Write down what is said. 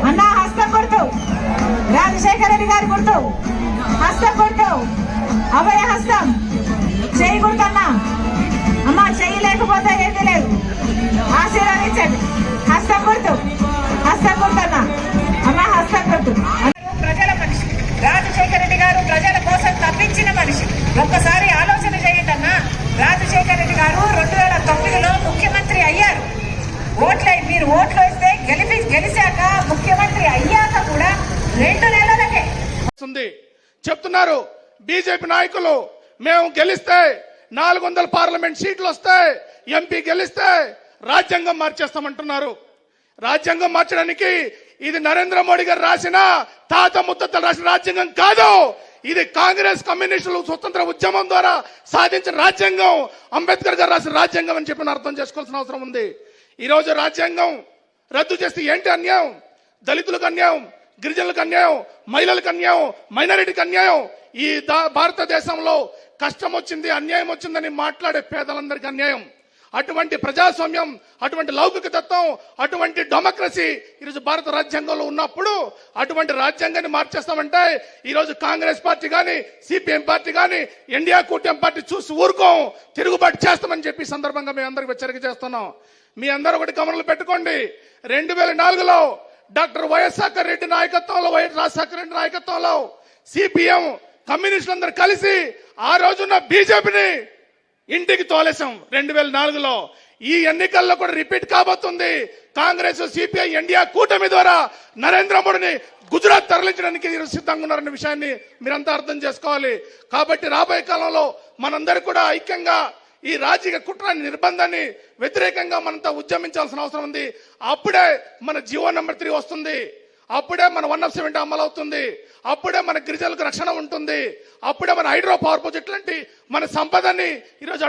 అన్న హస్తం గుర్తు రాజశేఖర రెడ్డి గారి గుర్తు హస్తం గుర్తు అభయ హస్తం చెయ్యి గుర్తన్నా అమ్మ చెయ్యి లేకపోతే ఏది లేదు ఆశీర్వదించండి హస్తం గుర్తు అన్న అమ్మ హస్తం గుర్తు ప్రజల మనిషి రాజశేఖర రెడ్డి గారు ప్రజల కోసం తప్పించిన మనిషి ఒక్కసారి ఆలోచన చేయండి అన్న రాజశేఖర రెడ్డి గారు 2009లో ముఖ్యమంత్రి అయ్యారు మీరు ఓట్లు వేస్తే గెలిచాక ముఖ్యమంత్రి అయ్యాక కూడా 2 నెలలకే చెప్తున్నారు బీజేపీ నాయకులు మేము గెలిస్తే 400 పార్లమెంట్ సీట్లు వస్తాయి ఎంపీ గెలిస్తే రాజ్యాంగం మార్చేస్తామంటున్నారు రాజ్యాంగం మార్చడానికి ఇది నరేంద్ర మోడీ గారు రాసిన తాత ముత్తలు రాసిన రాజ్యాంగం కాదు ఇది కాంగ్రెస్ కమ్యూనిస్టులు స్వతంత్ర ఉద్యమం ద్వారా సాధించిన రాజ్యాంగం అంబేద్కర్ గారు రాసిన రాజ్యాంగం అని చెప్పి అర్థం చేసుకోవాల్సిన అవసరం ఉంది ఈ రోజు రాజ్యాంగం రద్దు చేస్తే ఏంటి అన్యాయం దళితులకు అన్యాయం గిరిజనులకు అన్యాయం మహిళలకు అన్యాయం మైనారిటీకి అన్యాయం ఈ భారతదేశంలో కష్టం వచ్చింది అన్యాయం వచ్చిందని మాట్లాడే పేదలందరికీ అన్యాయం అటువంటి ప్రజాస్వామ్యం అటువంటి లౌకిక తత్వం అటువంటి డెమోక్రసీ ఈరోజు భారత రాజ్యాంగంలో ఉన్నప్పుడు అటువంటి రాజ్యాంగాన్ని మార్చేస్తామంటే ఈరోజు కాంగ్రెస్ పార్టీ కానీ సిపిఎం పార్టీ కానీ ఇండియా కూటమి పార్టీ చూసి ఊరుకోం తిరుగుబాటు చేస్తామని చెప్పి సందర్భంగా మేము అందరికి హెచ్చరిక చేస్తున్నాం మీ అందరూ ఒకటి గమనంలో పెట్టుకోండి 2004లో డాక్టర్ వైఎస్ఆర్ రెడ్డి నాయకత్వంలో రాజశేఖర రెడ్డి నాయకత్వంలో సిపిఎం కమ్యూనిస్టులందరూ కలిసి ఆ రోజున్న బీజేపీని ఇంటికి తోలేసాం 2004లో ఈ ఎన్నికల్లో కూడా రిపీట్ కాబోతుంది కాంగ్రెస్ సిపిఐ ఇండియా కూటమి ద్వారా నరేంద్ర మోడీని గుజరాత్ తరలించడానికి సిద్ధంగా ఉన్నారన్న విషయాన్ని మీరంతా అర్థం చేసుకోవాలి కాబట్టి రాబోయే కాలంలో మనందరూ కూడా ఐక్యంగా ఈ రాజకీయ కుట్రాన్ని నిర్బంధాన్ని వ్యతిరేకంగా మనంతా ఉద్యమించాల్సిన అవసరం ఉంది అప్పుడే మన జీవో నెంబర్ 3 వస్తుంది అప్పుడే మన 170 అమలు అవుతుంది అప్పుడే మన గిరిజనులకు రక్షణ ఉంటుంది అప్పుడే మన హైడ్రో పవర్ ప్రాజెక్ట్ లాంటి మన సంపదని ఈరోజు